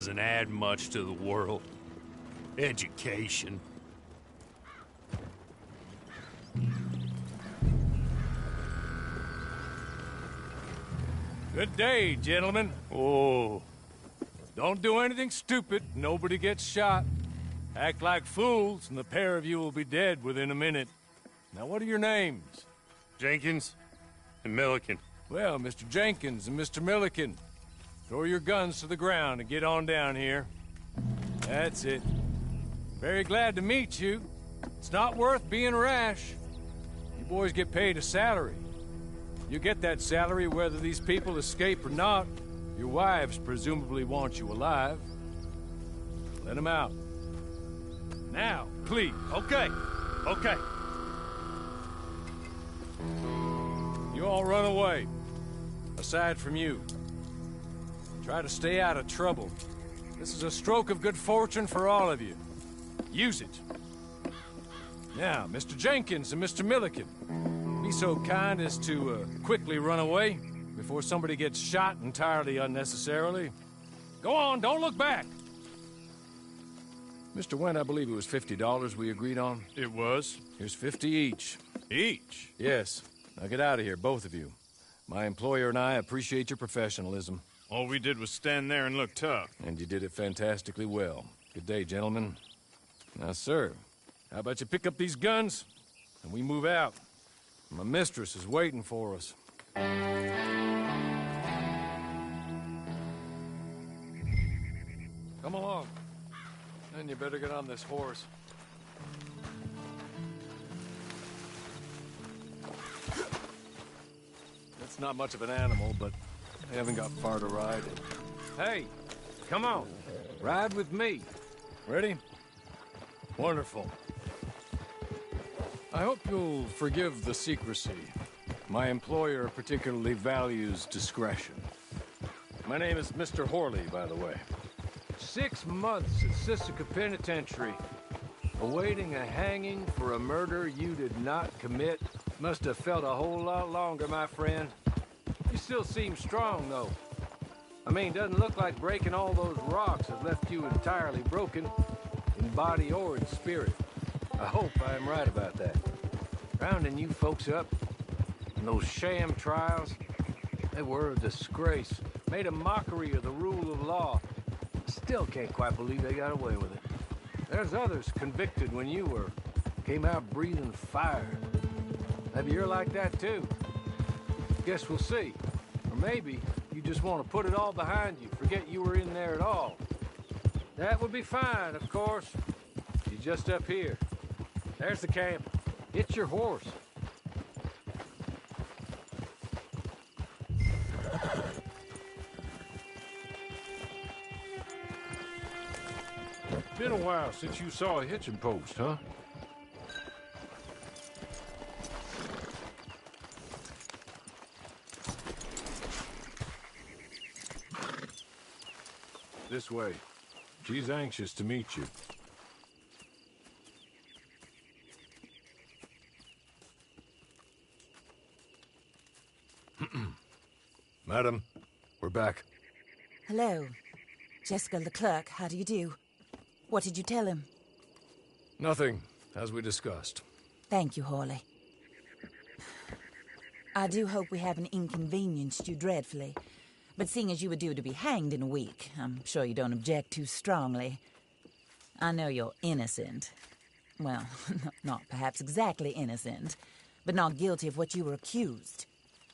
Doesn't add much to the world. Education. Good day, gentlemen. Oh. Don't do anything stupid. Nobody gets shot. Act like fools, and the pair of you will be dead within a minute. Now, what are your names? Jenkins and Milliken. Well, Mr. Jenkins and Mr. Milliken, throw your guns to the ground and get on down here. That's it. Very glad to meet you. It's not worth being rash. You boys get paid a salary. You get that salary whether these people escape or not. Your wives presumably want you alive. Let them out. Now, please. Okay. You all run away. Aside from you. Try to stay out of trouble. This is a stroke of good fortune for all of you. Use it. Now, Mr. Jenkins and Mr. Milliken, be so kind as to quickly run away before somebody gets shot entirely unnecessarily. Go on, don't look back. Mr. Wendt, I believe it was $50 we agreed on. It was. Here's 50 each. Each? Yes. Now get out of here, both of you. My employer and I appreciate your professionalism. All we did was stand there and look tough. And you did it fantastically well. Good day, gentlemen. Now, sir, how about you pick up these guns and we move out? My mistress is waiting for us. Come along. Then you better get on this horse. It's not much of an animal, but I haven't got far to ride. Hey, come on. Ride with me. Ready? Wonderful. I hope you'll forgive the secrecy. My employer particularly values discretion. My name is Mr. Horley, by the way. 6 months at Sisika Penitentiary, awaiting a hanging for a murder you did not commit. Must have felt a whole lot longer, my friend. You still seem strong, though. I mean, doesn't look like breaking all those rocks has left you entirely broken, in body or in spirit. I hope I am right about that. Rounding you folks up, and those sham trials, they were a disgrace. Made a mockery of the rule of law. Still can't quite believe they got away with it. There's others convicted when you were. Came out breathing fire. Maybe you're like that too. Guess we'll see. Or maybe you just want to put it all behind you, forget you were in there at all. That would be fine, of course. You're just up here. There's the camp. It's your horse. Been a while since you saw a hitching post, huh? This way. She's anxious to meet you. Madam, we're back. Hello. Jessica Leclerc, how do you do? What did you tell him? Nothing, as we discussed. Thank you, Horley. I do hope we haven't inconvenienced you dreadfully. But seeing as you were due to be hanged in a week, I'm sure you don't object too strongly. I know you're innocent. Well, not perhaps exactly innocent, but not guilty of what you were accused.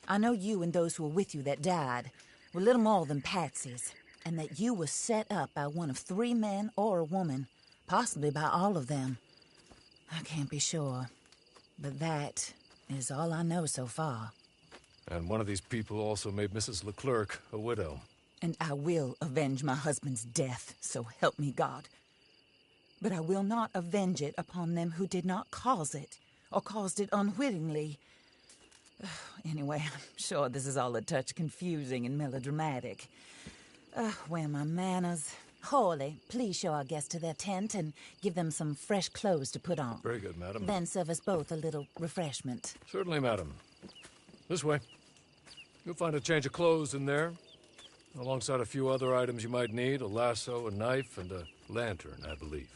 I know you and those who were with you that died were little more than patsies, and that you were set up by one of 3 men or a woman, possibly by all of them. I can't be sure, but that is all I know so far. And one of these people also made Mrs. Leclerc a widow. And I will avenge my husband's death, so help me God. But I will not avenge it upon them who did not cause it, or caused it unwittingly. Anyway, I'm sure this is all a touch confusing and melodramatic. Where are my manners? Horley, please show our guests to their tent and give them some fresh clothes to put on. Very good, madam. Then serve us both a little refreshment. Certainly, madam. This way. You'll find a change of clothes in there. Alongside a few other items you might need, a lasso, a knife, and a lantern, I believe.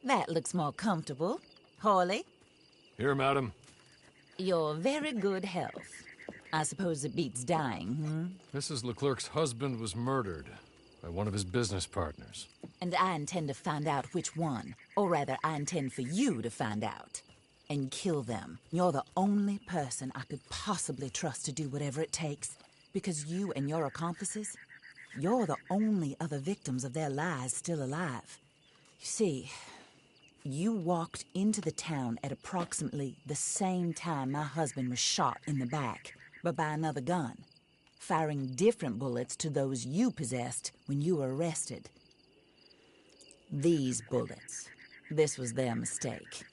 That looks more comfortable. Hawley, Here, madam. your very good health. I suppose it beats dying, Mrs. Leclerc's husband was murdered by one of his business partners. And I intend to find out which one. Or rather, I intend for you to find out. And kill them. You're the only person I could possibly trust to do whatever it takes. Because you and your accomplices, you're the only other victims of their lies still alive. You see, you walked into the town at approximately the same time my husband was shot in the back, but by another gun, firing different bullets to those you possessed when you were arrested. These bullets, this was their mistake.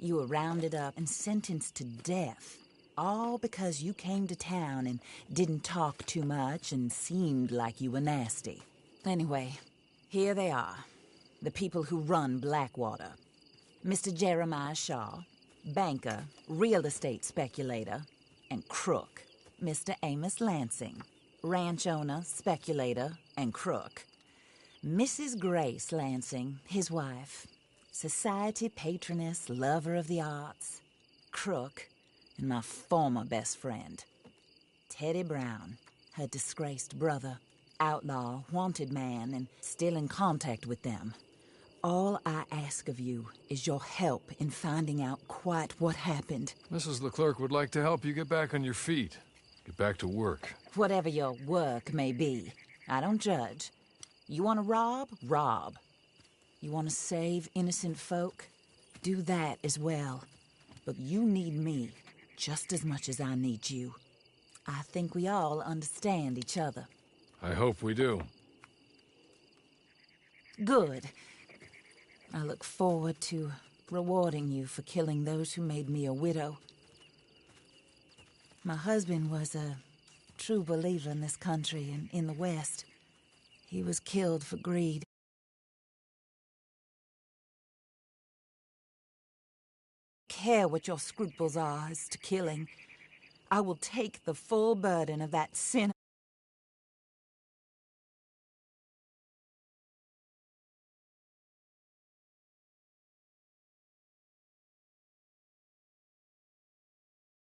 You were rounded up and sentenced to death, all because you came to town and didn't talk too much and seemed like you were nasty. Anyway, here they are, the people who run Blackwater. Mr. Jeremiah Shaw, banker, real estate speculator, and crook. Mr. Amos Lansing, ranch owner, speculator, and crook. Mrs. Grace Lansing, his wife, society patroness, lover of the arts, crook, and my former best friend. Teddy Brown, her disgraced brother, outlaw, wanted man, and still in contact with them. All I ask of you is your help in finding out quite what happened. Mrs. Leclerc would like to help you get back on your feet. Get back to work. Whatever your work may be, I don't judge. You want to rob? Rob. You want to save innocent folk? Do that as well. But you need me just as much as I need you. I think we all understand each other. I hope we do. Good. I look forward to rewarding you for killing those who made me a widow. My husband was a true believer in this country and in the West. He was killed for greed. Care what your scruples are as to killing. I will take the full burden of that sin